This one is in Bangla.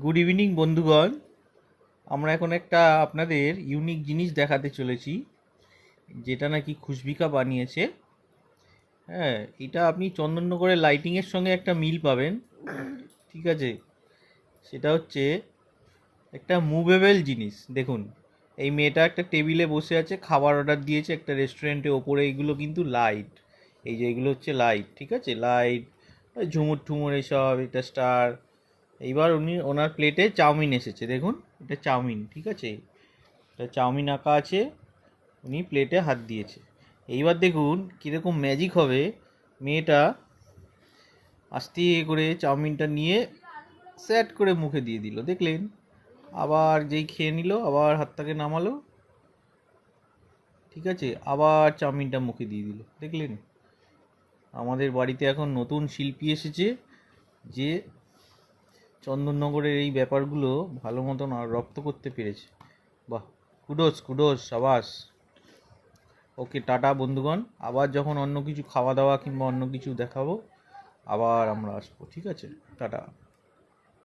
গুড ইভিনিং বন্ধুগণ। আমরা এখন একটা আপনাদের ইউনিক জিনিস দেখাতে চলেছি, যেটা নাকি খুশবিকা বানিয়েছে। হ্যাঁ, এটা আপনি চন্দননগরের লাইটিংয়ের সঙ্গে একটা মিল পাবেন। ঠিক আছে, সেটা হচ্ছে একটা মুভেবল জিনিস। দেখুন, এই মেয়েটা একটা টেবিলে বসে আছে, খাবার অর্ডার দিয়েছে একটা রেস্টুরেন্টে। ওপরে এইগুলো কিন্তু লাইট, এই যে এগুলো হচ্ছে লাইট। ঠিক আছে, লাইট, ঝুমুর ঠুমুর এসব, এটা স্টার। এইবার ওনার প্লেটে চাউমিন এসেছে, দেখুন এটা চাউমিন। ঠিক আছে, এটা চাউমিন আঁকা আছে, উনি প্লেটে হাত দিয়েছে। এইবার দেখুন কীরকম ম্যাজিক হবে। মেয়েটা আস্তে করে চাউমিনটা নিয়ে স্যাট করে মুখে দিয়ে দিল, দেখলেন? আবার যেই খেয়ে নিল, আবার হাতটাকে নামালো। ঠিক আছে, আবার চাউমিনটা মুখে দিয়ে দিল, দেখলেন? আমাদের বাড়িতে এখন নতুন শিল্পী এসেছে, যে চন্দননগরের এই ব্যাপারগুলো ভালো মতন রপ্ত করতে পেরেছে। বাহ, কুডোস কুডোস, সাবাস। ওকে, টাটা বন্ধুগণ। আবার যখন অন্য কিছু খাওয়া দাওয়া কিংবা অন্য কিছু দেখাবো, আবার আমরা আসবো। ঠিক আছে, টাটা।